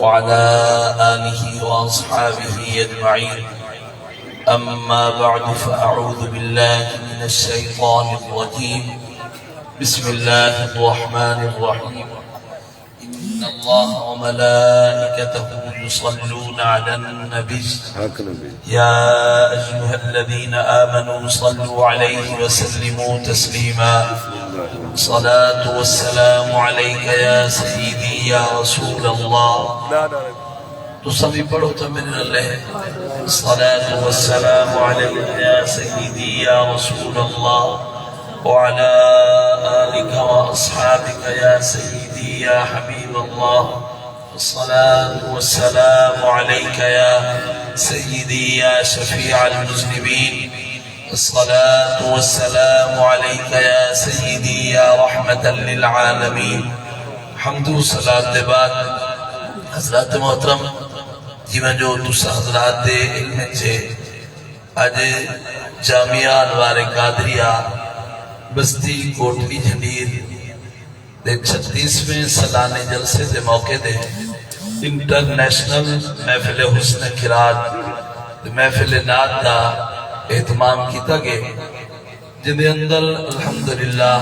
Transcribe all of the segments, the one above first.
وعلى آله وأصحابه أجمعين. أما بعد فأعوذ بالله من الشيطان الرجيم. بسم الله الرحمن الرحيم. إن الله وملائكته يصلون على النبي يا أيها الذين آمنوا صلوا عليه وسلموا تسليما. صلاة والسلام عليك يا سيدي يا رسول الله. تو سبھی پڑھو تو من اللہ. صلاة والسلام عليك يا سيدي يا رسول الله وعلى آلك وأصحابك يا سيدي يا حبيب الله. الصلاة والسلام عليك يا سيدي يا شفيع المذنبين. الصلاة والسلام عليك يا سيدي يا رحمة للعالمين. حمد و صلاة دے بعد حضرات محترم جیویں جو تسا حضرات دے علم چھے آج جامعہ انوار قادریہ بستی کوٹلی جھنڈیر دے 36ویں سالانہ جلسے دے موقع دے انٹرنیشنل محفل حسن قرات محفل نعت دا اہتمام کیتا گئے جن دے اندر الحمدللہ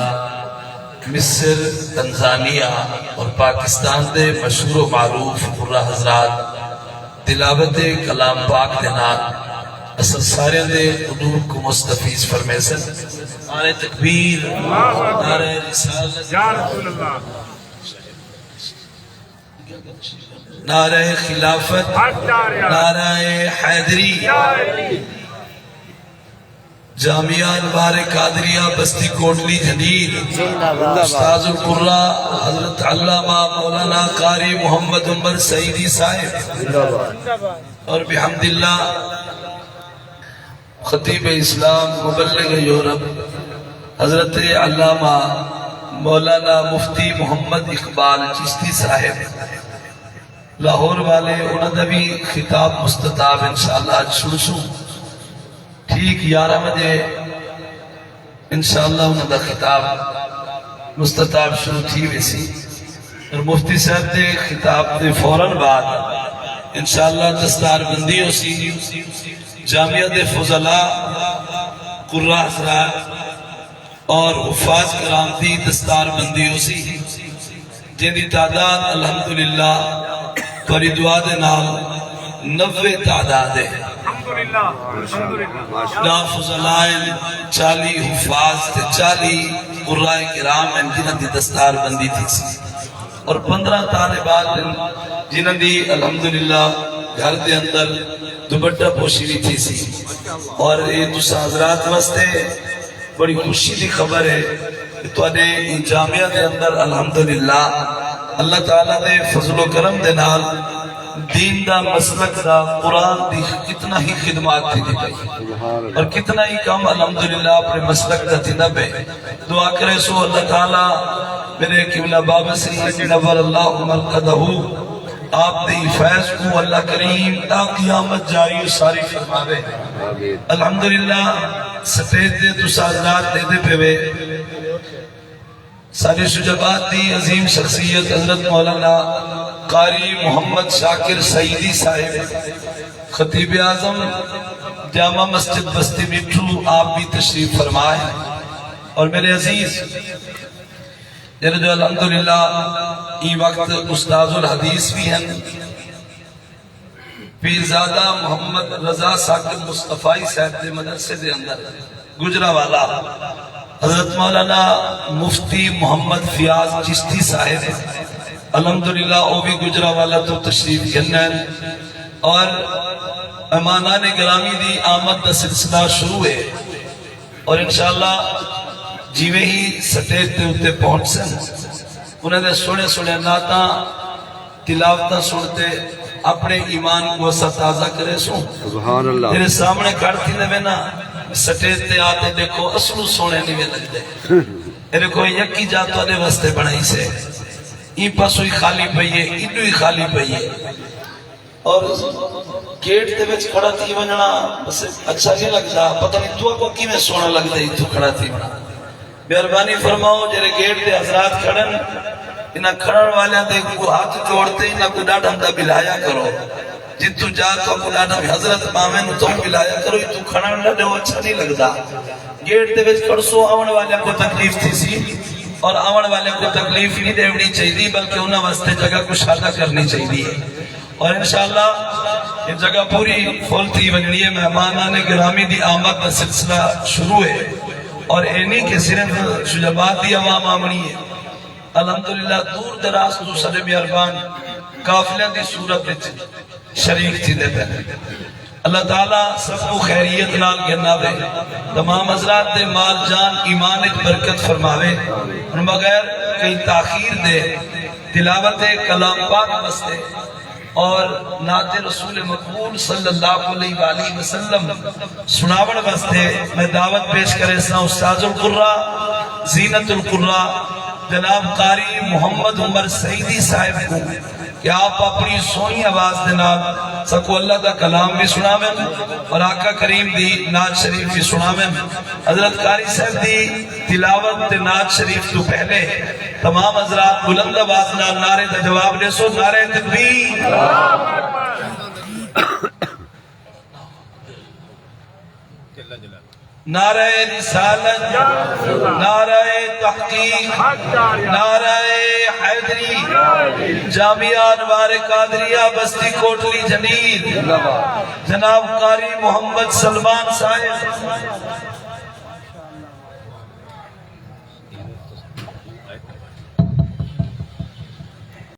مصر، تنزانیہ اور پاکستان دے مشہور و معروف قرآن حضرات تلاوت کلام پاک دینات اصل سارے دے حضور کو مستفیض فرمیسن. نعرہ تکبیر، نعرہ رسالت، نعرہ خلافت، نعرہ حیدری. جامعہ انوار قادریہ بستی کوٹلی جھنڈیر استاذ القرآ حضرت علامہ مولانا قاری محمد عمر سعیدی صاحب اور بحمداللہ خطیب اسلام مبلغ یورپ حضرت علامہ مولانا مفتی محمد اقبال چشتی صاحب لاہور والے. انہوں نے بھی خطاب مستطاب انشاءاللہ آج شروع شروع ٹھیک 11 بجے انشاءاللہ انہوں نے خطاب مستطاب شروع تھی ویسی اور مفتی صاحب دے خطاب دے فوراً بعد انشاءاللہ دستار بندی ہو سی. جامعہ دے فضلاء قرآن حضرات اور حفاظ کرام دی دستار بندی ہو سی جن دی تعداد الحمدللہ بڑی دعا دے نام 90 تعداد ہے. نا فضلائن 40 حفاظ تے 40 قرآن کرام ہیں جنہاں دی دستار بندی تھی سی اور 15 طالبات جنہاں دی الحمدللہ گھر دے اندر دوپٹہ پوشی بھی تھی سی. اور یہ تسا حضرات واسطے بڑی خوشی دی خبر ہے کہ تو انہیں جامعہ دے اندر الحمدللہ اللہ تعالیٰ دے فضل و کرم دے نال دین دا مسلک دا قرآن دی کتنا ہی خدمات تھی دی گئی اور کتنا ہی کم الحمدللہ اپنے مسلک دا تھی نبے. دعا کرے سو اللہ تعالیٰ میرے قبلہ بابا سے نور اللہ مرقدہ آپ دی فیض کو اللہ کریم تا قیامت جاری ساری فرماوے. الحمدللہ سفید دے تو سازرات دے دے پہ وے ساری شجبات دی عظیم شخصیت حضرت مولانا قاری محمد شاکر سعیدی صاحب خطیب اعظم جامع مسجد بستی مٹھو آپ بھی تشریف فرمائے. اور میرے عزیز جو الحمدللہ ای وقت استاذ الحدیث بھی ہیں پیرزادہ محمد رضا ساکر مصطفی صاحب دے مدرسے دے اندر گجرہ والا حضرت مولانا مفتی محمد فیاض چشتی صاحب الحمدللہ او بھی گجرہ والا تو تشریف گنن اور امانان گرامی دی آمد دا سلسلہ شروع ہے اور انشاءاللہ جیوے ہی سٹیج تے ہوتے پہنچ سن انہیں دے سنے ناتا تلاوتا سنتے اپنے ایمان کو اسا تازہ کرے سو. سبحان اللہ. میرے سامنے کھڑتی دے نا سٹیج تے آتے دیکھو اصلو سونے نہیں لگ دے میرے کو یکی جاتو دے وستے بڑھائی سے این پاسوی خالی پئیے انوی خالی پئیے اور گیٹ دے وچ کھڑا تھی ونجنا بس اچھا نہیں لگتا پتہ نہیں تو کو کی میں سونا لگ دے تو کھڑا تھی. مہربانی فرماؤ جرے گیٹ دے حضرات کھڑن انہاں کھڑن والے دے کو ہاتھ جوڑتے انہاں کو ڈاڈھا دا بلایا کرو جتو جا تو کو ڈاڈھا حضرت مامے نو تو بلایا کرو تو کھڑن لڑے وہ اچھا نہیں لگدا گیٹ دے وچ کھڑسو آون والے کو تکلیف تھی سی اور آون والے کو تکلیف نہیں دیونی چاہیے بلکہ انہاں واسطے جگہ کو شادہ کرنی چاہیے اور انشاءاللہ یہ جگہ پوری فل تھی ونجنی ہے مہمانان گرامی دی آمد کا سلسلہ شروع ہے اور اینی کے صرف شجبات دی عوام آمنی ہے الحمدللہ دور دراز تو صدر بیاربان قافلہ دی صورت شریک تھی دیتے ہیں اللہ تعالیٰ سب کو خیریت نال گرنا دے تمام حضرات دے مال جان ایمان ایک برکت فرماوے اور بغیر کئی تاخیر دے تلاوت کلام پاک بستے اور نعت رسول مقبول صلی اللہ علیہ وآلہ وسلم سناوڑ بستے میں دعوت پیش کرے سنا استاذ القرآ زینت القرآ جناب قاری محمد عمر سعیدی صاحب کو کہ آپ اپنی سونی آواز دنال سکو اللہ دا کلام بھی سناویں اور آقا کریم دی نعت شریف بھی سناویں حضرت قاری صاحب دی تلاوت نعت شریف تو پہلے تمام حضرات بلند آواز نال نعرے دا جواب دے سو نعرے تکبیر نعرہ رسالت نعرہ تحقیق نعرہ حیدری جامعہ انوار قادریہ بستی کوٹلی جنید جناب قاری محمد سلمان صاحب